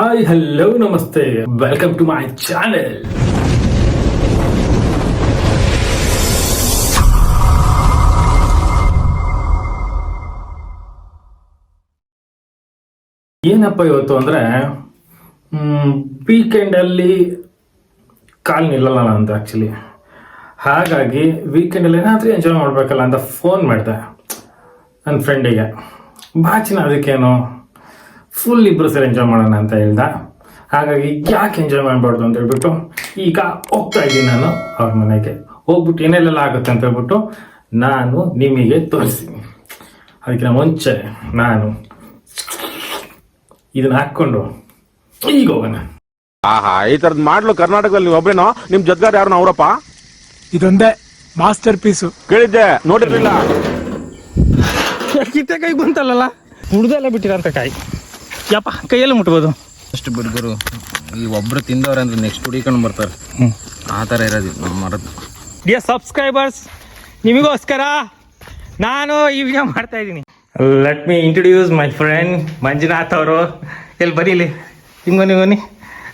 Hi hello ನಮಸ್ತೆ, welcome to my channel. ಏನಪ್ಪ ಇವತ್ತು ಅಂದರೆ ವೀಕೆಂಡಲ್ಲಿ ಕಾಲ್ ನಿಲ್ಲಲ್ಲ ಅಂತ ಆ್ಯಕ್ಚುಲಿ. ಹಾಗಾಗಿ ವೀಕೆಂಡಲ್ಲಿ ಏನಾದರೂ ಎಂಜಾಯ್ ಮಾಡಬೇಕಲ್ಲ ಅಂತ ಫೋನ್ ಮಾಡಿದೆ ನನ್ನ ಫ್ರೆಂಡಿಗೆ. ಬಾಚಿನ ಅದಕ್ಕೇನು ಫುಲ್ ಇಬ್ಬರು ಸೇರಿ ಎಂಜಾಯ್ ಮಾಡೋಣ ಅಂತ ಹೇಳ್ದ. ಹಾಗಾಗಿ ಯಾಕೆ ಎಂಜಾಯ್ ಮಾಡಬಾರ್ದು ಅಂತ ಹೇಳ್ಬಿಟ್ಟು ಈಗ ಹೋಗ್ತಾ ಇದ್ದೀನಿ ನಾನು ಅವ್ರ ಮನೆಗೆ. ಹೋಗ್ಬಿಟ್ಟು ಏನೆಲ್ಲ ಆಗುತ್ತೆ ಅಂತ ಹೇಳ್ಬಿಟ್ಟು ನಾನು ನಿಮಗೆ ತೋರಿಸ್ತೀನಿ. ಅದಕ್ಕಿಂತ ಮುಂಚೆ ನಾನು ಇದನ್ನ ಹಾಕ್ಕೊಂಡು ಈಗ ಹೋಗೋಣ. ಆಹಾ, ಈ ತರದ್ ಮಾಡ್ಲು ಕರ್ನಾಟಕದಲ್ಲಿ ನೀವು ಒಬ್ರೇನೋ? ನಿಮ್ ಜೊತೆಗಾರ ಯಾರು ಅವರಪ್ಪ? ಇದೊಂದೇ ಮಾಸ್ಟರ್ ಪೀಸು. ಕೇಳಿದ್ದೆ, ನೋಡಿರ್ಲಿಲ್ಲ. ಕಿತ್ತೆ ಕೈ ಬಂತಲ್ಲ, ಹುಡ್ದೆಲ್ಲ ಬಿಟ್ಟಿರಂತ ಕಾಯಿ. ಯಪ್ಪ, ಕೈಯೆಲ್ಲ ಮುಟ್ಬೋದು ಅಷ್ಟು ಬಿಡ್ಗರು. ಈ ಒಬ್ರು ತಿಂದವ್ರೆ ಅಂದ್ರೆ ನೆಕ್ಸ್ಟ್ ಹುಡಿಕೊಂಡು ಬರ್ತಾರೆ. ಆ ಥರ ಇರೋದು ನಮ್ಮ ಮರದ್ದು. ಡಿಯರ್ ಸಬ್ಸ್ಕ್ರೈಬರ್ಸ್, ನಿಮಗೋಸ್ಕರ ನಾನು ಈ ವಿಡಿಯೋ ಮಾಡ್ತಾ ಇದ್ದೀನಿ. Let me introduce my friend Manjunath ಅವರು. ಎಲ್ಲಿ ಬರೀಲಿ, ಹಿಂಗೋನಿ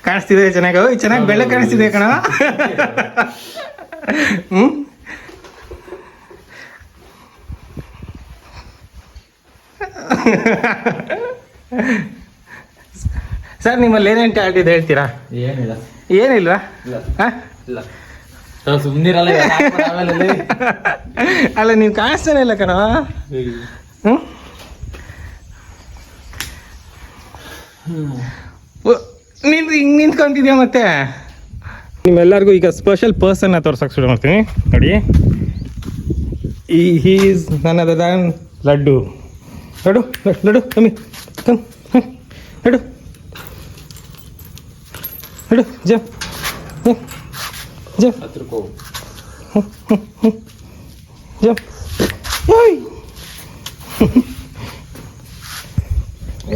ಕಾಣಿಸ್ತಿದೆ ಚೆನ್ನಾಗಿ. ಚೆನ್ನಾಗಿ ಬೆಳ್ಳೆ ಕಾಣಿಸ್ತಿದೆ ಕಣ. ಸರ್, ನಿಮ್ಮಲ್ಲಿ ಏನೇನು ಟ್ಯಾಲೆಂಟ್ ಇದೆ ಹೇಳ್ತೀರಾ? ಏನಿಲ್ವಾ? ಸುಮ್ಮನಿರಲ್ಲ. ಅಲ್ಲ, ನೀವು ಕಾಣಿಸ್ತಾನೆ ಇಲ್ಲ ಕಣ. ನೀನು ಹಿಂಗೆ ನಿಂತ್ಕೊಂತಿದ್ಯಾ ಮತ್ತೆ? ನಿಮ್ಮೆಲ್ಲರಿಗೂ ಈಗ ಸ್ಪೆಷಲ್ ಪರ್ಸನ್ನ ತೋರ್ಸಕ್ಕೆ ಶುರು ಮಾಡ್ತೀನಿ ನೋಡಿ. ಈಸ್ ನನ್ ಅದರ್ ದ್ಯಾನ್ ಲಡ್ಡು. ಲಡ್ಡು ಲಡ್ಡು ಕಮ್ಮಿ ಕಮ್ ಲಡ್ಡು ಲಡ್ಡು ಜ ಜ ಜ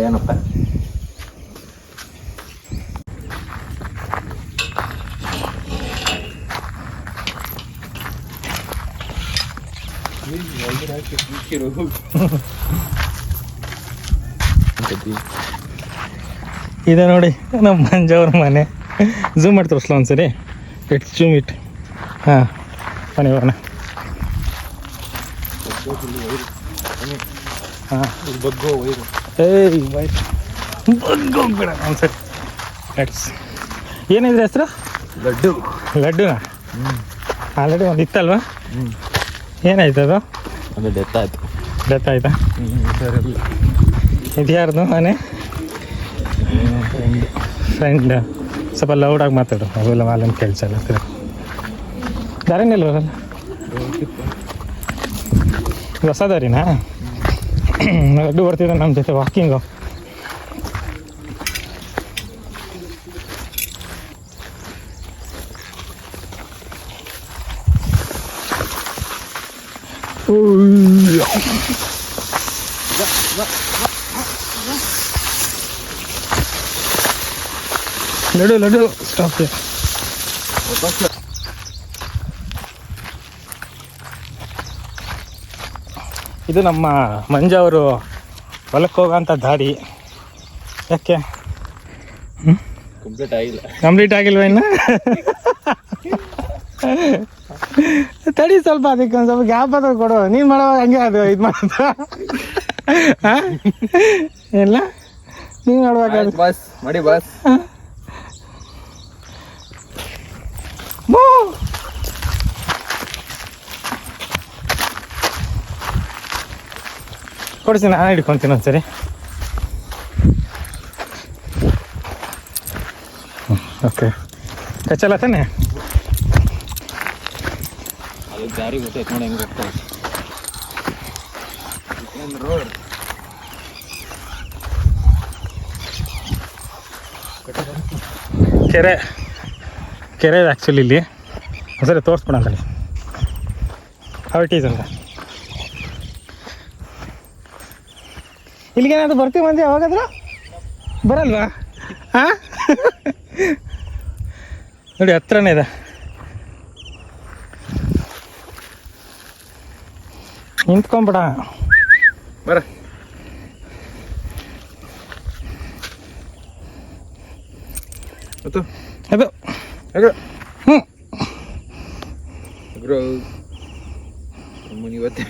ಏನಪ್ಪ ಇದೆ ನೋಡಿ ನಮ್ಮ ಮಂಜವ್ರ ಮನೆ. ಝೂಮ್ ಮಾಡಿ ತೋರಿಸ್ಲ ಒಂದ್ಸರಿ. It's zoom it. ಹಾಂ, ಬನ್ನಿ ಬರೋಣ. ಹಾಂ, ಏಯ್ ಬಗ್ಗೋಗ್ಬೇಡ ಒಂದ್ಸರಿ. ಇಟ್ಸ್ ಏನಿದ್ರೆ ಹೆಸರು? ಲಡ್ಡು. ಲಡ್ಡುನಾ? ಆಲ್ರೆಡಿ ಒಂದು ಇತ್ತಲ್ವಾ? ಏನಾಯ್ತು ಅದು? ಅದು ಡೆತ್ ಆಯ್ತು. ಡೆತ್ ಆಯ್ತಾ? ಇದು ಯಾರ್ದು ಮನೆ? ಫ್ರೆಂಡ್. ಸ್ವಲ್ಪ ಲೌಡಾಗಿ ಮಾತಾಡು, ಅವೆಲ್ಲ ಮಾಲೂಮ್ ಕೇಳಿಸಲ್ಲ. ದಾರಿನೇ ಇಲ್ವಲ್ಲ? ಹೊಸ ದಾರಿನಾ? ಲಡ್ಡು ಬರ್ತಿದ್ದ ನಮ್ಮ ಜೊತೆ ವಾಕಿಂಗು. ಲಡ್ಡು ಲಡ್ಡು ಸ್ಟಾಪ್. ಇದು ನಮ್ಮ ಮಂಜವರು ಹೊಲಕ್ಕೆ ಹೋಗೋಂಥ ದಾರಿ. ಯಾಕೆ ಕಂಪ್ಲೀಟ್ ಆಗಿಲ್ವ ಇನ್ನು? ತಡಿ ಸ್ವಲ್ಪ, ಅದಕ್ಕೆ ಒಂದು ಸ್ವಲ್ಪ ಗ್ಯಾಪ್ ಆದ್ರೂ ಕೊಡು. ನೀನು ಮಾಡುವಾಗ ಹಂಗೆ ಅದು ಇದು ಮಾಡೋದು. ಹಾಂ, ಇಲ್ಲ ನೀನು ಮಾಡುವಾಗ ಬಸ್ ಮಾಡಿ ಬಸ್. ಕೊಡ್ತೀನಿ, ನಾನು ಹಿಡ್ಕೊತೀನಿ ಒಂದ್ಸರಿ. ಓಕೆ, ಕಚ್ಚಲ್ಲ ತಾನೆ? ಅದು ದಾರಿ ಗೊತ್ತಾಯ್ತು ನೋಡಿ ಹೆಂಗೆ ಹೋಗ್ತಾ ರೋಡ್. ಕೆರೆ ಇದೆ ಆ್ಯಕ್ಚುಲಿ. ಇಲ್ಲಿ ಒಂದ್ಸರಿ ತೋರಿಸ್ಬಿಡ ಅಂತಲ್ಲಿ ಹೌ ಇಟ್ ಈಸ್ ಅಂತ. ಇಲ್ಲಿಗೇನಾದ್ರು ಬರ್ತೀವಿ ಮಂದಿ ಯಾವಾಗಾದ್ರೂ? ಬರಲ್ವಾ? ಹಾಂ ನೋಡಿ, ಹತ್ರನೇ ಇದೆ. ನಿಂತ್ಕೊಂಬಿಡ ಬರ. ಅದು ಅದು ಅದು ಹ್ಞೂ ಬ್ರೋ ಇವತ್ತೇ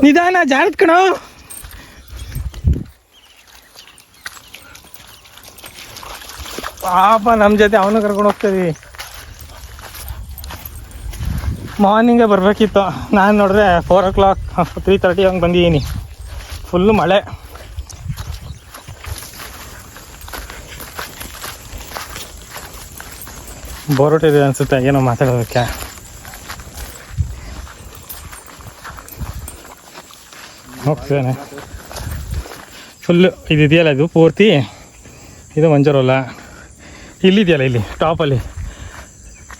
ನಿಧಾನ ಜಾರತ್ ಕಣೋ. ಪಾಪ ನಮ್ಮ ಜೊತೆ ಅವನು ಕರ್ಕೊಂಡು ಹೋಗ್ತಿದ್ವಿ. ಮಾರ್ನಿಂಗೇ ಬರಬೇಕಿತ್ತು, ನಾನು ನೋಡಿದ್ರೆ 4 o'clock 3:30 ಹಂಗೆ ಬಂದಿದ್ದೀನಿ. ಫುಲ್ಲು ಮಳೆ. ಬೋರ್ಟಿದೆ ಅನಿಸುತ್ತೆ ಏನೋ ಮಾತಾಡೋದಕ್ಕೆ. ಹೋಗ್ತಿದ್ದಾನೆ ಫುಲ್ಲು. ಇದೆಯಲ್ಲ ಇದು ಪೂರ್ತಿ ಇದು ಮಂಜರೋಲ. ಇಲ್ಲಿದೆಯಲ್ಲ ಇಲ್ಲಿ ಟಾಪಲ್ಲಿ,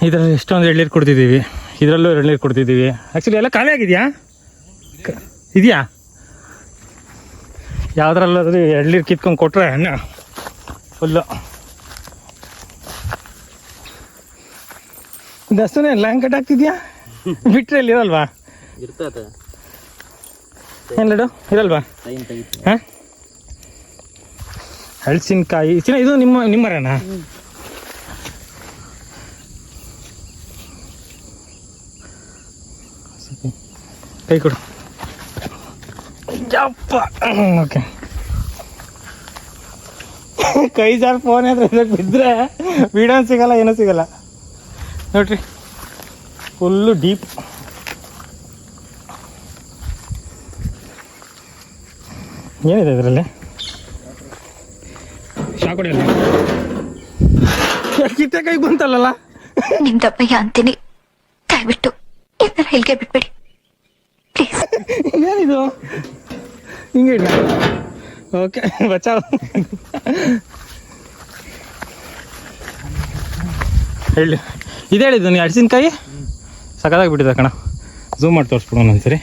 ಇದರಲ್ಲಿ ಎಷ್ಟೊಂದು ಎಳ್ನೀರು ಕೊಡ್ತಿದ್ದೀವಿ, ಇದರಲ್ಲೂ ಎಳ್ನೀರು ಕೊಡ್ತಿದ್ದೀವಿ. ಆ್ಯಕ್ಚುಲಿ ಎಲ್ಲ ಖಾಲಿ ಆಗಿದೆಯಾ ಇದೆಯಾ? ಯಾವುದ್ರಲ್ಲಾದ್ರೂ ಎಳ್ನೀರು ಕಿತ್ಕೊಂಡು ಕೊಟ್ಟರೆ ಅನ್ನ ಫುಲ್ಲು. ದಸ್ತನೇ ಲ್ಯಾಂಗ್ ಕಟ್ ಆಗ್ತಿದ್ಯಾ? ಬಿಟ್ಟರೆ ಇಲ್ಲಿ ಇರಲ್ವಾ? ಇರ್ತದೆ ಏನ್ಲಡು ಇರಲ್ವಾ? ಹಾಂ, ಹಲಸಿನಕಾಯಿ ಚಿನ್ನ ಇದು ನಿಮ್ಮ ಮರನಾ? ಕೈ ಕೊಡು. ಯಪ್ಪ ಓಕೆ. ಕೈ ಜಾರ್ ಫೋನ್ ಹತ್ರ ಇದಕ್ಕೆ ಬಿದ್ದರೆ ವೀಡಿಯೋ ಸಿಗಲ್ಲ, ಏನೂ ಸಿಗಲ್ಲ ನೋಡ್ರಿ. Full deep. ಏನಿದೆ ಇದರಲ್ಲಿ? ಶಾಕೊಡಿಯಲ್ಲ ಕಿತ್ತೆ ಕೈಗೆ ಬಂತಲ್ಲ. ನಿಮ್ದಪ್ಪಯ್ಯ ಅಂತೀನಿ, ದಯವಿಟ್ಟು ಇದನ್ನ ಇಲ್ಲಿಗೆ ಬಿಟ್ಬಿಡಿ ಪ್ಲೀಸ್. ಏನಿದು ಹಿಂಗೆ ಇಲ್ಲ? ಓಕೆ ಬಚಾವ್. ಹೇಳಿ ಇದು ಹೇಳಿದ್ದು ನೀವು ಹಲಸಿನಕಾಯಿ ಸಖತ್ತಾಗಿ ಬಿಟ್ಟಿದೆ ಕಣ. ಝೂಮ್ ಮಾಡಿ ತೋರಿಸ್ಬಿಡೋಣ ಒಂದ್ಸರಿ.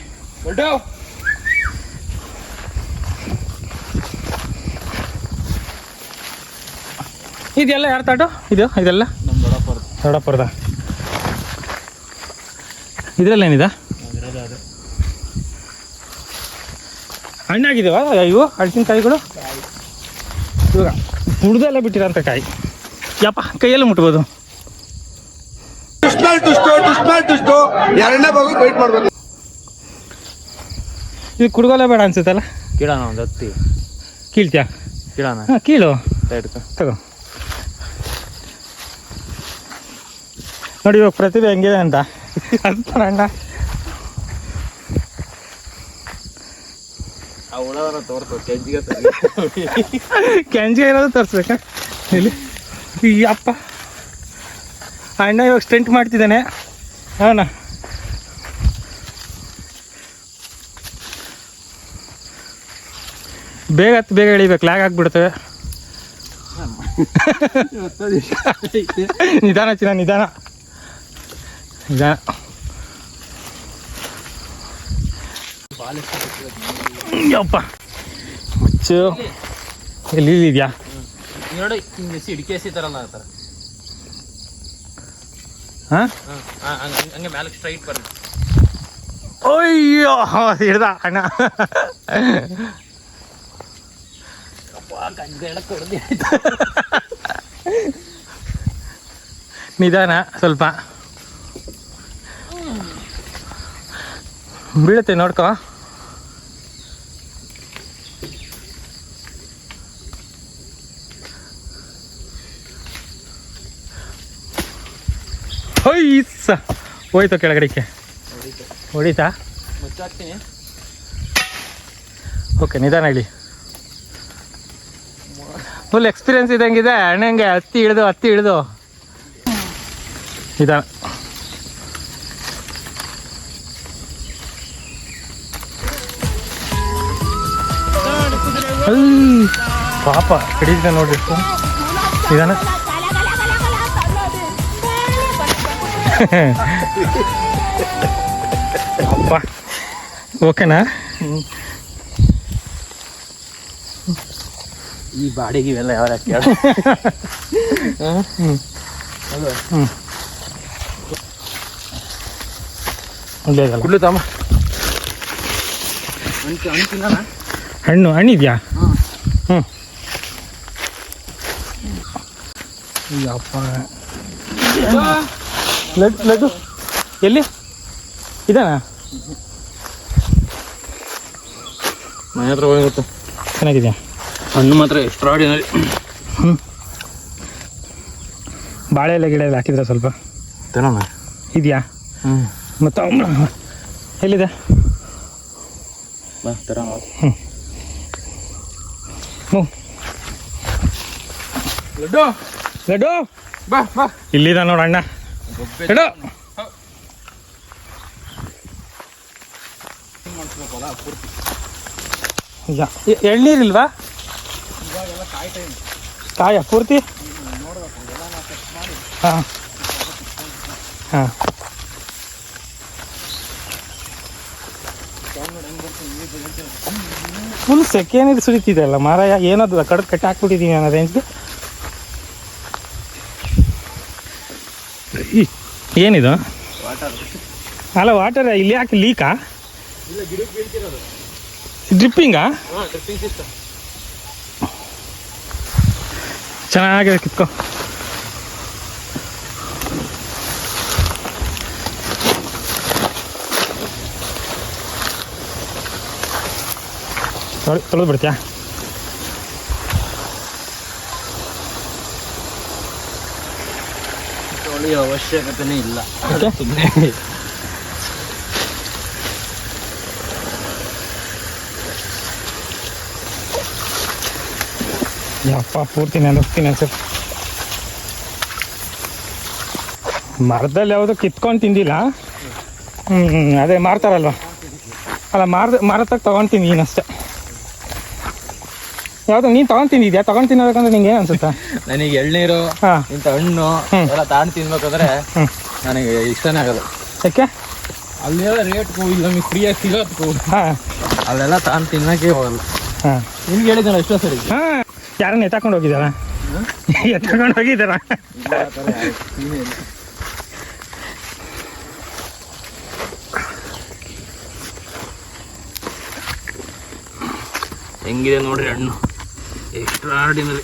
ಇದೆಲ್ಲ ಯಾರು ತಾಟು ಇದೆಲ್ಲ ನಮ್ಮ ದೊಡ್ಡಪ್ಪರದ. ಇದರಲ್ಲೇನಿದೆ? ಹಣ್ಣಾಗಿದ್ದಾವ ಇವು ಹಲಸಿನಕಾಯಿಗಳು? ಇವಾಗ ಹುಡ್ದೆಲ್ಲ ಬಿಟ್ಟಿರೋಂಥ ಕಾಯಿ. ಯಪ್ಪ ಕೈಯೆಲ್ಲ ಮುಟ್ಬೋದು. ಇದು ಕುಡ್ಗೋಲ್ಲ ಬೇಡ ಅನ್ಸುತ್ತಲ್ಲ? ಕಿಡಾನ ಒಂದು ಹತ್ತಿ ಕೀಳ್ತ್ಯಾ? ಕಿಡಾನ ಹಾಂ ಕೀಳು ಇಡ್ಕೊ. ತಗೋ. ನೋಡಿ ಇವಾಗ ಪ್ರತಿಭೆ ಹೆಂಗಿದೆ ಅಂತ ಅಂತಾನ ಅಣ್ಣ. ಆ ಹುಳವರ ತೋರ್ಸು ಕೆಂಜಿಗೆ ಕೆಂಜಿಗೆ ಇರೋದು ತೋರಿಸ್ಬೇಕಾ ಇಲ್ಲಿ? ಅಪ್ಪ ಅಣ್ಣ ಇವಾಗ ಸ್ಟೆಂಟ್ ಮಾಡ್ತಿದ್ದಾನೆ. ಅವನ ಬೇಗ ಎಳಿಬೇಕು, ಲ್ಯಾಗ್ ಆಗಿಬಿಡ್ತೇವೆ. ನಿಧಾನ ಚಿನ್ನ, ನಿಧಾನ. ಯಪ್ಪ ಮುಚ್ಚು. ಎಲ್ಲಿ ಇದೆಯಾ ನೋಡಿ, ಹಿಂಗೆ ಹಿಡಿಕೆ ತರಲ್ಲ ಆ ಥರ. ಹಾಂ ಹಂಗೆ ಮ್ಯಾಲೆ ಸ್ಟ್ರೈಟ್ ಬರಲ್ಲ. ಅಯ್ಯೋ ಹಿಡ್ದ ಅಣ್ಣ. ನಿಧಾನ ಸ್ವಲ್ಪ, ಬೀಳುತ್ತೆ ನೋಡ್ಕೋ. ಹೊಯ್ಸ ಹೋಯ್ತು ಕೆಳಗಡೆಗೆ. ಹೊಡಿತಾ? ಮುಚ್ಚಾಕ್ತೀನಿ. ಓಕೆ ನಿಧಾನ ಹೇಳಿ. ಫುಲ್ ಎಕ್ಸ್ಪೀರಿಯನ್ಸ್ ಇದ್ದಂಗಿದೆ ಅಣ್ಣಂಗೆ. ಹತ್ತಿ ಇಳಿದು ನಿಧಾನ. ಪಾಪ ಹಿಡಿದ ನೋಡ್ರಿ ನಿಧಾನ. ಅಪ್ಪ ಓಕೆನಾ? ಈ ಬಾಡಿಗೆ ಇವೆಲ್ಲ ಯಾವ ಒಳ್ಳೆಯದಲ್ಲ ಕುಡ್ಲು ತಮ್ಮ. ಹಣ್ಣು ಹಣ್ಣಿದ್ಯಾ? ಹ್ಞೂ ಯಪ್ಪ ಲಡ್ಡು ಎಲ್ಲಿ ಇದಾನ? ಮನೆ ಹತ್ರ ಹೋಗುತ್ತೆ. ಚೆನ್ನಾಗಿದೆಯಾ? ಹಣ್ಣು ಮಾತ್ರ ಎಕ್ಸ್ಟ್ರಾರ್ಡಿನರಿ. ಹ್ಞೂ ಬಾಳೆ ಎಲೆ ಗಿಡ ಎಲ್ಲ ಹಾಕಿದ್ರೆ ಸ್ವಲ್ಪ ತರೋಣ. ಇದೆಯಾ? ಮತ್ತು ಎಲ್ಲಿದೆ? ಬಾ ತರೋಣ. ಹ್ಞೂ ಲಡ್ಡು ಲಡ್ಡು ಬಾ ಬಾ. ಇಲ್ಲಿದ ನೋಡ ಅಣ್ಣ. ಲಡ್ಡು ಎಳ್ನೀರಿಲ್ವಾ? ಕಾಯ ಪೂರ್ತಿ? ಹಾಂ ಹಾಂ ಫುಲ್ ಸೆಕೆ ನೀರು ಸುರಿತಿದೆ ಅಲ್ಲ ಮಾರಾಯ. ಏನದು ಕಡ್ದು ಕಟ್ಟಿ ಹಾಕ್ಬಿಟ್ಟಿದ್ದೀನಿ ಅನ್ನೋ ರೇಂಜ್ಗೆ. ಏನಿದು? ಅಲ್ಲ ವಾಟರ್ ಇಲ್ಲಿ ಯಾಕೆ ಲೀಕಾ? ಡ್ರಿಪ್ಪಿಂಗಾ? ಚೆನ್ನಾಗಿದೆ ಕಿತ್ಕೋ. ತೊಳೆದು ಬಿಡ್ತೀಯಾ? ತೊಳೆಯೋ ಅವಶ್ಯಕತೆನೇ ಇಲ್ಲ. ಯಪ್ಪ ಪೂರ್ತಿ ನೆನಸ್ತೀನಿ ಸರ್. ಮರದಲ್ಲಿ ಯಾವುದೋ ಕಿತ್ಕೊಂಡು ತಿಂದಿಲ್ಲ. ಅದೇ ಮಾರ್ತಾರಲ್ವ, ಅಲ್ಲ ಮಾರತ್ತಾಗ ತೊಗೊಂಡು ನೀನಷ್ಟೆ. ಯಾವುದು ನೀನು ತೊಗೊಂಡು ತಿಂದಿದ್ಯಾ? ತೊಗೊಂಡು ತಿನ್ನೋದಕ್ಕಂದ್ರೆ ನಿಂಗೆ ಏನು ಅನ್ಸುತ್ತಾ? ನನಗೆ ಎಳ್ನೀರು ಇಂಥ ಹಣ್ಣು ಎಲ್ಲ ತಾಂಡು ತಿನ್ಬೇಕಾದ್ರೆ ನನಗೆ ಇಷ್ಟನೇ ಆಗೋದು. ಯಾಕೆ? ಅಲ್ಲೆಲ್ಲ ರೇಟ್ಗೂ ಇಲ್ಲ, ನಮಗೆ ಫ್ರೀಯಾಗಿ ಸಿಗೋದಕ್ಕೂ ಹಾಂ ಅಲ್ಲೆಲ್ಲ ತಾಂಡು ತಿನ್ನೋಕ್ಕೆ ಹೋಗಲ್ಲ. ಹಾಂ ನಿಮ್ಗೆ ಹೇಳಿದ್ದಾನೆ ಎಷ್ಟೋ ಸರಿ. ಹಾಂ ಯಾರನ್ನ ಎತ್ತಾಕೊಂಡು ಹೋಗಿದ್ದಾರಾ? ಎತ್ತಾಕೊಂಡು ಹೋಗಿದ್ದಾರಾ? ಹೆಂಗಿದೆ ನೋಡ್ರಿ ಹಣ್ಣು, ಎಕ್ಸ್ಟ್ರಾರ್ಡಿನರಿ.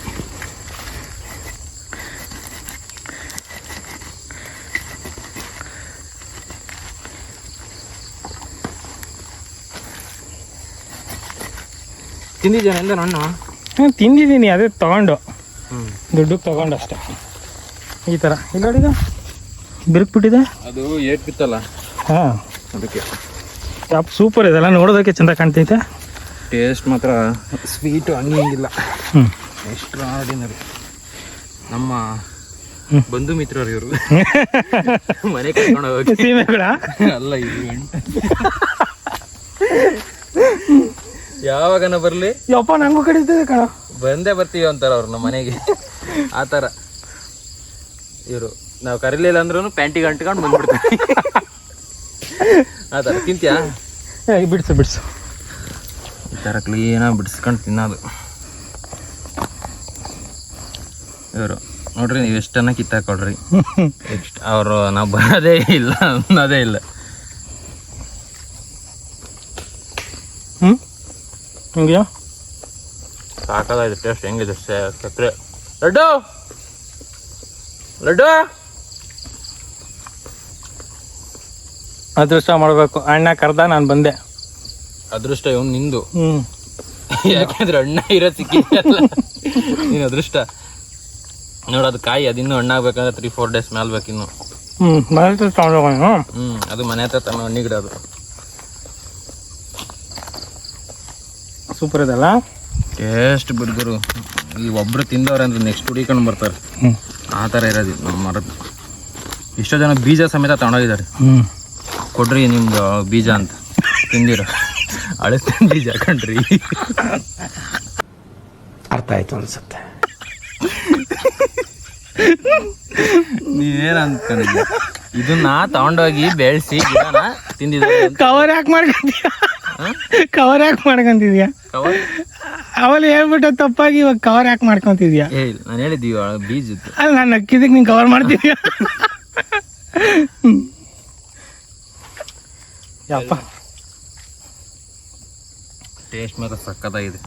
ತಿಂದಿದ್ದೇನೆ ಎಂದ ಹಣ್ಣು? ಹಾಂ ತಿಂದಿದ್ದೀನಿ, ಅದೇ ತೊಗೊಂಡು ದುಡ್ಡಿಗೆ ತೊಗೊಂಡು ಅಷ್ಟೆ. ಈ ಥರ ಇಲ್ಲ ನೋಡಿದ ಬಿರುಕ್ಬಿಟ್ಟಿದೆ. ಅದು ಏಟ್ ಬಿತ್ತಲ್ಲ ಹಾಂ ಅದಕ್ಕೆ. ಯಾಪ್ ಸೂಪರ್ ಇದೆಲ್ಲ ನೋಡೋದಕ್ಕೆ ಚೆಂದ ಕಾಣ್ತೈತೆ. ಟೇಸ್ಟ್ ಮಾತ್ರ ಸ್ವೀಟು ಹಂಗಿಲ್ಲ, ಹ್ಞೂ ಎಕ್ಸ್ಟ್ರಾರ್ಡಿನರಿ. ನಮ್ಮ ಬಂಧು ಮಿತ್ರರು ಇವರು ಮನೆ ಕರ್ಕೊಂಡು ಹೋಗಿ ಸೀಮೆಗಳ ಅಲ್ಲ ಇದು ಯಾವಾಗನ ಬರ್ಲಿ ಯಪ್ಪ ನಂಗೂ ಕಡಿತದೆ ಕಣ. ಬಂದೇ ಬರ್ತೀವಿ ಅಂತಾರ ಅವ್ರು ನಮ್ಮ ಮನೆಗೆ. ಆ ಥರ ಇವರು ನಾವು ಕರೀಲಿಲ್ಲ ಅಂದ್ರೂ ಪ್ಯಾಂಟಿಗೆ ಅಂಟ್ಕೊಂಡು ಬಂದ್ಬಿಡ್ತೀವಿ. ಆ ಥರ ತಿಂತೀಯಾ? ಬಿಡ್ಸು ಬಿಡ್ಸು. ಈ ಥರ ಕ್ಲೀನಾಗಿ ಬಿಡಿಸ್ಕೊಂಡು ತಿನ್ನೋದು ಇವರು. ನೋಡ್ರಿ ನೀವು ಎಷ್ಟನ್ನ ಕಿತ್ತಾಕೊಡ್ರಿ, ಎಷ್ಟು ಅವರು ನಾವು ಬರೋದೇ ಇಲ್ಲ ಅನ್ನೋದೇ ಇಲ್ಲ. ಹಿಂಗೆ ಸಾಕಾಗಿದೆ ಟೇಸ್ಟ್. ಹೆಂಗಿದೆ ಸಕ್ಕರೆ? ಲಡ್ಡು ಲಡ್ಡು ಅದೃಷ್ಟ ಮಾಡಬೇಕು. ಅಣ್ಣ ಕರ್ದ ನಾನು ಬಂದೆ. ಅದೃಷ್ಟ ಇವನು ನಿಂದು. ಹ್ಞೂ ಯಾಕೆಂದ್ರೆ ಅಣ್ಣ ಇರೋ ಸಿಕ್ಕಿದೆಯಲ್ಲ ನೀನು ಅದೃಷ್ಟ. ನೋಡು ಅದು ಕಾಯಿ ಅದಿನ್ನೂ ಹಣ್ಣಾಗ್ಬೇಕಂದ್ರೆ 3-4 ಡೇಸ್ ಮೇಲೆ ಬೇಕಿನ್ನು. ಮನೆ ಹತ್ರ ತಗೊಂಡೋಗೋಣ. ಅದು ಮನೆ ಹತ್ರ ತಮ್ಮ ಹಣ್ಣಿ ಗಿಡ ಅದು. ಸೂಪರ್ ಇದಲ್ಲ ಟೇಸ್ಟ್ ಬಿಡ್ಗರು. ಈ ಒಬ್ರು ತಿಂದವ್ರೆ ಅಂದ್ರೆ ನೆಕ್ಸ್ಟ್ ಹುಡಿಕೊಂಡು ಬರ್ತಾರೆ. ಆ ಥರ ಇರೋದು ನಮ್ಮ ಮರದ್ದು. ಎಷ್ಟೋ ಜನ ಬೀಜ ಸಮೇತ ತಗೊಂಡೋಗಿದ್ದಾರೆ. ಕೊಡ್ರಿ ನಿಮ್ದು ಬೀಜ ಅಂತ ತಿಂದಿರೋ ಅಳಿಸ್ತೀನಿ ಬೀಜ ಕಣ್ರಿ. ಅರ್ಥ ಆಯ್ತು ಅನ್ಸುತ್ತೆ. ನೀವೇನು ಅಂದ್ಕೊಂಡಿದ್ಯ? ಇದನ್ನ ತಗೊಂಡೋಗಿ ಬೆಳೆಸಿ ಗಿಡನ ತಿಂದಿದ್ದಾರೆ. ಕವರ್ ಯಾಕೆ ಮಾಡ್ಕೊಂತೀಯ? ಕವರ್ ಯಾಕೆ ಮಾಡ್ಕೊಂತಿದ್ಯಾ? ಕವರ್ ಅವಳು ಹೇಳ್ಬಿಟ್ಟು ತಪ್ಪಾಗಿ ಇವಾಗ ಕವರ್ ಯಾಕೆ ಮಾಡ್ಕೊಂತಿದ್ಯಾ? ಏ ಇಲ್ಲ, ನಾನು ಹೇಳಿದ್ದೀವಿ ಬೀಜದ್ದು. ಅಲ್ಲ ನಾನು ನಕ್ಕಿದಕ್ಕೆ ನೀನು ಕವರ್ ಮಾಡ್ತಿದ್ಯಾ? ಯಪ್ಪ ಟೇಸ್ಟ್ ಮಾತ್ರ ಸಕ್ಕತ್ತಾಗಿದೆ.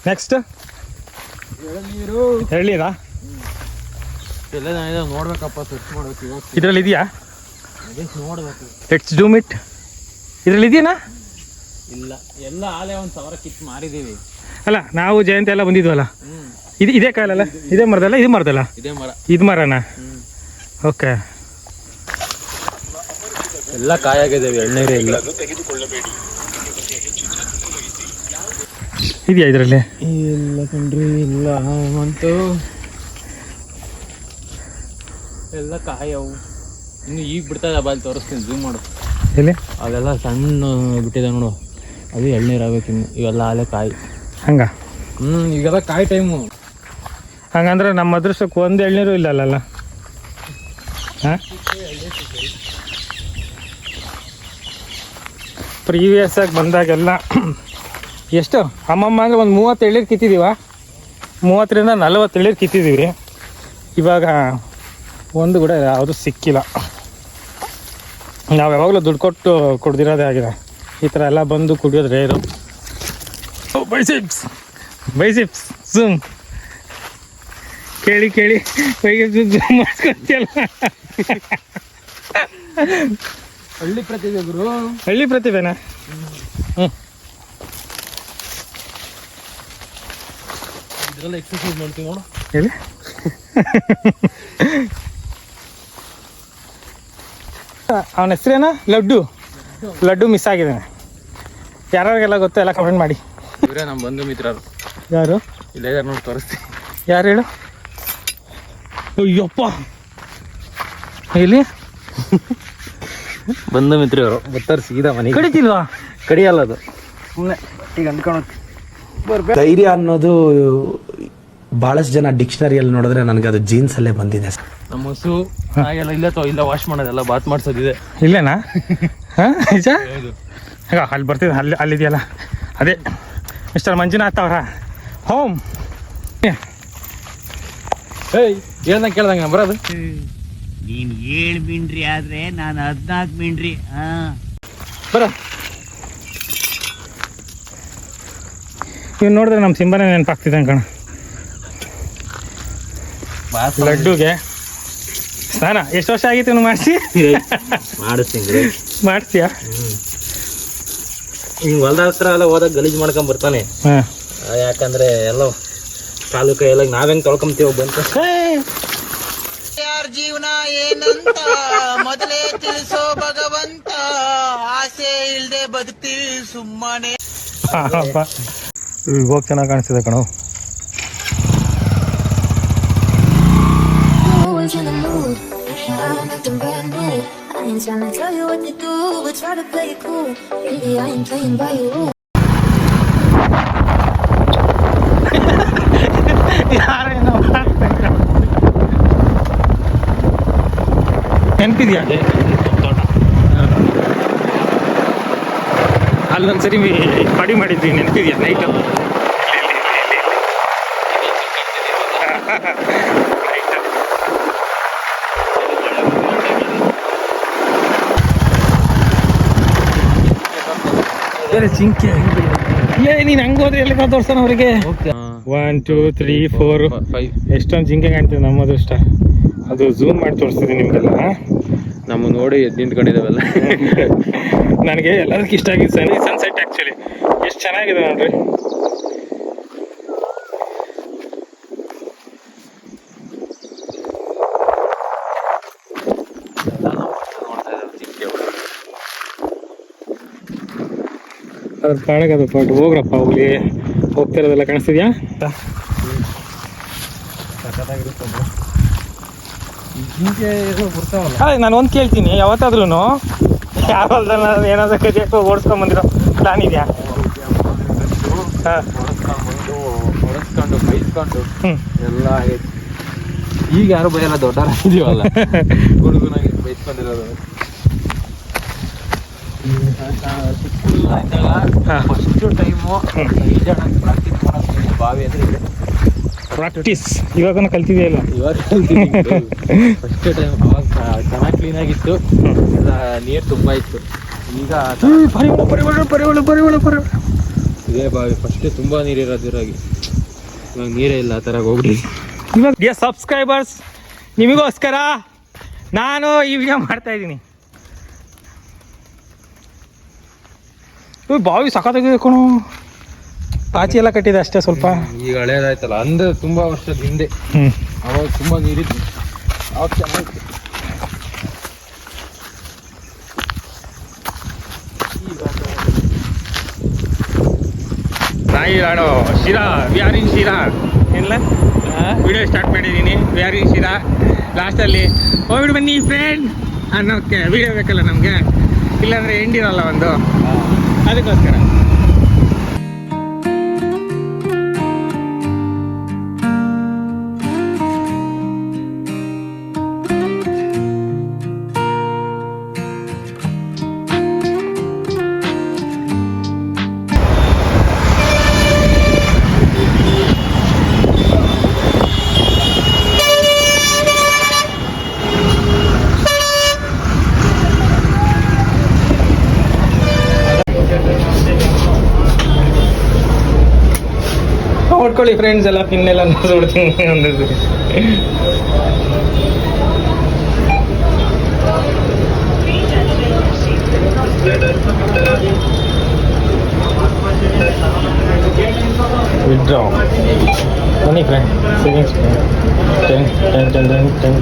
ನೆಕ್ಸ್ಟ್ ಎಳ್ನೀರಾ? ಎಲ್ಲ ನೋಡ್ಬೇಕಪ್ಪ, ಸರ್ಚ್ ಮಾಡ್ಬೇಕು ಇವಾಗ. ಇದರಲ್ಲಿ ಇದೆಯಾ? ನೋಡ್ಬೇಕು. Let's do it. ಇದರಲ್ಲಿ ಇದೆಯಾ? ಇಲ್ಲ, ಎಲ್ಲ ಆಲೆ 1,000 ಕಿತ್ತು ಮಾರಿದೀವಿ. ಅಲ್ಲ, ನಾವು ಜಯಂತಿ ಎಲ್ಲ ಬಂದಿದ್ವಲ್ಲ, ಇದೇ ಕಾಲಲ್ಲ, ಇದೇ ಮರದಲ್ಲ, ಇದು ಮರದಲ್ಲ, ಇದೇ ಮರ, ಇದು ಮರನಾ? ಓಕೆ. ಎಲ್ಲ ಕಾಯಾಗಿದ್ದೇವೆ, ಎಳ್ನೀರೇ ಇಲ್ಲ. ಇದೆಯಾ ಇದರಲ್ಲಿ? ಇಲ್ಲ ಕಣ್ರಿ, ಇಲ್ಲ ಅಂತೂ ಎಲ್ಲ ಕಾಯವು. ಇನ್ನು ಈಗ ಬಿಡ್ತದೆ ಬಾ, ಅಲ್ಲಿ ತೋರಿಸ್ತೀನಿ, ಝೂಮ್ ಮಾಡು. ಎಲ್ಲಿ? ಅಲ್ಲೆಲ್ಲ ಸಣ್ಣ ಬಿಟ್ಟಿದೆ ನೋಡು, ಅದು ಎಳ್ನೀರು ಆಗ್ಬೇಕು. ಇನ್ನು ಇವೆಲ್ಲ ಆಲೆ ಕಾಯಿ. ಹಂಗ? ಈಗೆಲ್ಲ ಕಾಯಿ ಟೈಮು. ಹಂಗಂದ್ರೆ ನಮ್ಮ ಅದೃಷ್ಟಕ್ಕೆ ಒಂದು ಎಳ್ನೀರು ಇಲ್ಲ ಅಲ್ಲಲ್ಲ? ಹಾಂ, ಪ್ರೀವಿಯಸ್ ಆಗಿ ಬಂದಾಗೆಲ್ಲ ಎಷ್ಟು ಅಮ್ಮಮ್ಮ ಅಂದರೆ ಒಂದು 30 ಎಳ್ನೀರು ಕಿತ್ತಿದ್ದೀವ, 30ರಿಂದ 40 ಎಳ್ನೀರು ಕಿತ್ತಿದ್ದೀವಿ ರೀ. ಇವಾಗ ಒಂದು ಕೂಡ ಯಾವುದು ಸಿಕ್ಕಿಲ್ಲ. ನಾವು ಯಾವಾಗಲೂ ದುಡ್ಡು ಕೊಟ್ಟು ಕುಡ್ದಿರೋದೇ ಆಗಿದೆ. ಈ ಥರ ಎಲ್ಲ ಬಂದು ಕುಡಿಯೋದು ರೇರು. ಬೈಸಿಪ್ಸ್ ಝೂಮ್ ಕೇಳಿ ಝೂಮ್ ಮಾಡಿಸ್ಕೊಳ್ತಿಯಲ್ಲ. ಹಳ್ಳಿ ಪ್ರತಿಭೆ ಗುರು, ಹಳ್ಳಿ ಪ್ರತಿಭೆನಾ? ಹ್ಞೂ, ಇದೆಲ್ಲ ಎಕ್ಸರ್ಸೈಸ್ ಮಾಡ್ತೀವಿ ನೋಡು. ಹೇಳಿ. ಅವನ ಹೆಸ್ರೇನ? ಲಡ್ಡು ಮಿಸ್ ಆಗಿದ್ದಾನೆ. ಯಾರಿಗೆಲ್ಲ ಗೊತ್ತೋ ಎಲ್ಲ ಕಮೆಂಟ್ ಮಾಡಿ. ಇವರೇ ನಮ್ಮ ಬಂಧು ಮಿತ್ರರು. ಯಾರು? ಇಲ್ಲೇ ನೋಡಿ ತೋರಿಸ್ತೀನಿ. ಯಾರು ಹೇಳು? ಅಯ್ಯಪ್ಪ, ಇಲ್ಲಿ ಬಂಧು ಮಿತ್ರರು ಬರ್ತಾರೆ ಸೀದಾ ಮನೆಗೆ. ಕಡಿತಿಲ್ವಾ? ಕಡಿಯಲ್ಲ, ಅದು ಸುಮ್ಮನೆ ಈಗ ಅಂದ್ಕೊಳಕ್ಕೆ. ಧೈರ್ಯ ಅನ್ನೋದು ಬಹಳಷ್ಟು ಜನ ಡಿಕ್ಷನರಿಯಲ್ಲಿ ನೋಡಿದ್ರೆ ನನಗೆ ಅದು ಜೀನ್ಸ್ ಅಲ್ಲೇ ಬಂದಿದೆ. ನಮ್ಮ ಹಸು ಹಾಗೆಲ್ಲ ಇಲ್ಲ ವಾಶ್ ಮಾಡೋದೆಲ್ಲ, ಬಾತ್ ಮಾಡಿಸೋದಿದೆ. ಇಲ್ಲೇನಾ? ಹಾಂ, ನಿಜ? ಅಲ್ಲಿ ಬರ್ತಿದ್ದೆ, ಅಲ್ಲಿದೆಯಲ್ಲ ಅದೇ ಮಿಸ್ಟರ್ ಮಂಜುನಾಥ್ ಅವರ ಹೋಮ್. ಏಯ್, ಹೇಳ್ದಂಗೆ ಕೇಳ್ದಂಗೆ ಬರೋದು. ನೀನ್ 7 ಮಿಂಡ್ರಿ ಆದ್ರೆ ನಾನು 14 ಮಿಂಡ್ರಿ. ಬರ. ಇವ್ನು ನೋಡಿದ್ರೆ ನಮ್ಮ ಸಿಂಬನೇ ನೆನಪಾಗ್ತಿದ್ದೆ ಕಣ. ಲಡ್ಡುಗೆ ಸ್ನಾನ ಎಷ್ಟು ವರ್ಷ ಆಗಿತ್ತು ಇವ್ನು ಮಾಡಿಸಿ? ಮಾಡಿಸ್ತೀನಿ. ಮಾಡ್ತೀಯಾ? ಹಿಂಗೆ ಹೊಲ್ದ ಹತ್ರ ಎಲ್ಲ ಹೋದಾಗ ಗಲೀಜು ಮಾಡ್ಕೊಂಡ್ ಬರ್ತಾನೆ. ಹಾಂ, ಯಾಕಂದ್ರೆ ಎಲ್ಲ ಕಾಲು ಕೈ ಎಲ್ಲ ನಾವ್ ಹೆಂಗ್ ತೊಳ್ಕೊಂತೀವಿ ಬಂತ. ಯಾರ ಜೀವನ ಏನಂತ ಮೊದಲೇ ತಿಳಿಸೋ ಭಗವಂತ, ಆಸೆ ಇಲ್ದೆ ಬದುಕ್ತೀವಿ ಸುಮ್ಮನೆ. ಹೋಗಿ ಚೆನ್ನಾಗಿ ಕಾಣಿಸ್ತಿದೆ ಕಣೋ. always in the mood. I'm acting brand new. I ain't trying to tell you what to do, but try to play it cool. Baby, I ain't playing by your rules. ನೆನಪಿದ್ಯಾ? ಅಲ್ಲೊಂದ್ಸರಿ ಪಾಡಿ ಮಾಡಿದ್ವಿ, ನೆನಪಿದ್ಯಾ? ನೈಟು ಬೇರೆ ಜಿಂಕೆ. ನೀನು ಹಂಗೆ ಹೋದ್ರೆ ಎಲ್ಲಿ ತೋರ್ಸೋಣ ಅವರಿಗೆ? 1 2 3 4 ಎಷ್ಟೊಂದು ಜಿಂಕೆ ಕಾಣ್ತದೆ. ನಮ್ಮ ಅದೃಷ್ಟ ಅದು ಝೂಮ್ ಮಾಡಿ ತೋರಿಸ್ತಿದೆ ನಿಮಗೆಲ್ಲ. ನಮ್ಮ ನೋಡಿ ಎದ್ದು ನಿಂತ್ಕೊಂಡಿದ್ದಾವೆಲ್ಲ. ನನಗೆ ಎಲ್ಲದಕ್ಕೂ ಇಷ್ಟ ಆಗಿದೆ ಸನ್ಸೆಟ್. ಆ್ಯಕ್ಚುಲಿ ಎಷ್ಟು ಚೆನ್ನಾಗಿದೆ ನೋಡ್ರಿ. ಅದ್ರ ಕಾಣಕದು ಪಾಟ್. ಹೋಗ್ರಪ್ಪ, ಹೋಗ್ಲಿ. ಹೋಗ್ತಿರೋದೆಲ್ಲ ಕಾಣಿಸ್ತಿದ್ಯಾ? ನಾನು ಒಂದು ಕೇಳ್ತೀನಿ, ಯಾವತ್ತಾದ್ರೂ ಯಾವಲ್ದಲ್ಲ ಏನಾದ್ರು ಕದಿಯಕ್ಕೆ ಓಡಿಸ್ಕೊಂಬಂದಿರೋ ಪ್ಲಾನ್ ಇದೆಯಾ? ಹಾಂ, ಹೊಡೆಸ್ಕೊಂಡು ಬೈಸ್ಕೊಂಡು ಎಲ್ಲ ಆಗೈತಿ. ಈಗ ಯಾರು ಬೈಯಲ್ಲ, ದೊಡ್ಡವರಾಗಿದ್ದೀವಲ್ಲ, ಹುಡುಗನಾಗಿ ಬೈಸ್ಕೊಂಡಿರೋದು. ಫಸ್ಟ್ ಟೈಮು ಈಜಾಡಕ್ಕೆ ಪ್ರಾಕ್ಟೀಸ್ ಮಾಡೋದು ಬಾವಿ ಅಂದ್ರೆ ಇದೆ. ಪ್ರಾಕ್ಟೀಸ್ ಇವಾಗನ ಕಲ್ತಿದೆಯಲ್ಲ? ಇವಾಗ ಕಲ್ತೀನಿ. ಫಸ್ಟ್ ಟೈಮ್ ಅವಾಗ ಚೆನ್ನಾಗಿ ಕ್ಲೀನಾಗಿತ್ತು, ನೀರು ತುಂಬ ಇತ್ತು. ಈಗ ಇದೇ ಬಾವಿ ಫಸ್ಟ್ ತುಂಬಾ ನೀರಿರೋದಿರಾಗಿ ಇವಾಗ ನೀರೇ ಇಲ್ಲ ಆ ಥರ ಹೋಗ್ಲಿ. ಇವಾಗ ಡಿಯರ್ ಸಬ್ಸ್ಕ್ರೈಬರ್ಸ್, ನಿಮಗೋಸ್ಕರ ನಾನು ಈ ವಿಡಿಯೋ ಮಾಡ್ತಾ ಇದ್ದೀನಿ. ಬಾವಿ ಸಖತ್ತಾಗಿದೆ ಕಣೋ, ಪಾಚಿ ಎಲ್ಲ ಕಟ್ಟಿದೆ ಅಷ್ಟೇ ಸ್ವಲ್ಪ. ಈಗ ಹಳೇದಾಯ್ತಲ್ಲ, ಅಂದ್ರೆ ತುಂಬಾ ವರ್ಷದ ಹಿಂದೆ ಅವಾಗ ತುಂಬಾ ನೀರಿತ್ತು, ಅವಾಗ ಚೆನ್ನಾಗಿತ್ತು. ನಾಯಿ ಆಡೋ ಶಿರಾ, ವಿ ಆರ್ ಇನ್ ಶಿರಾ ಏನಿಲ್ಲ ವಿಡಿಯೋ ಸ್ಟಾರ್ಟ್ ಮಾಡಿದ್ದೀನಿ. ವಿ ಆರ್ ಇನ್ ಶಿರಾ. ಲಾಸ್ಟಲ್ಲಿ ಹೋಗ್ಬಿಟ್ಟು ಬನ್ನಿ ಫ್ರೆಂಡ್ ಅನ್ನೋಕ್ಕೆ ವಿಡಿಯೋ ಬೇಕಲ್ಲ ನಮಗೆ, ಇಲ್ಲಾಂದರೆ ಎಂಡಿರಲ್ಲ ಒಂದು, ಅದಕ್ಕೋಸ್ಕರ. ಹೊಡ್ಕೊಳ್ಳಿ ಫ್ರೆಂಡ್ಸ್ ಎಲ್ಲ, ಪಿನ್ನೆಲ್ಲ ನೋಡ್ತೀನಿ ಒಂದಿದ್ದು. ವಿಡ್ರಾ ಬನ್ನಿ ಫ್ರೆಂಡ್, ಸೇವಿಂಗ್ಸ್ 10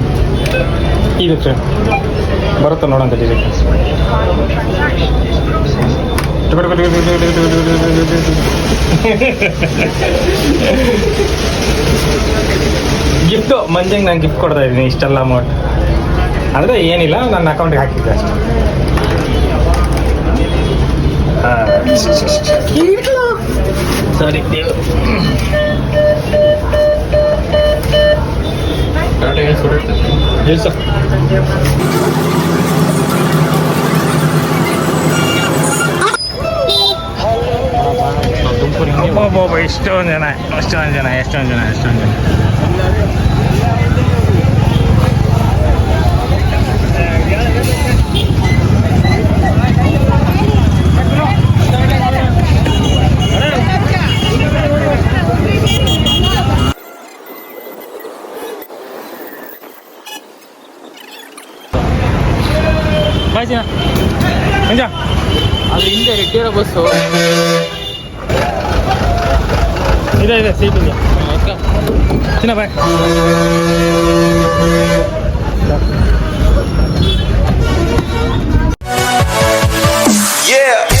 ಇದು ಫ್ರೆಂಡ್ ಬರುತ್ತಾ ನೋಡೋಂಥ ಡಿಲೀಟ್. ಗಿಫ್ಟು ಮಂಜಂಗೆ ನಾನು ಗಿಫ್ಟ್ ಕೊಡ್ತಾ ಇದ್ದೀನಿ ಇಷ್ಟೆಲ್ಲ ಅಮೌಂಟ್. ಅಂದರೆ ಏನಿಲ್ಲ, ನನ್ನ ಅಕೌಂಟಿಗೆ ಹಾಕಿದ್ದೆ ಅಷ್ಟೇ. ಸರಿ ಹೇಳಿ ಸರ್. ಒಬ್ಬೊಬ್ಬ ಎಷ್ಟೊಂದು ಜನ. ಬಾಯ್ ಜನ ಮಂಜ, ಅದ್ರ ಹಿಂದೆ ರೆಡ್ಡಿರೋ ಬಸ್ಸು ಇದೆ ಸೀಟ್ ಇದೆ ಚಿನ್ನ ಬಾಯ್. Yeah.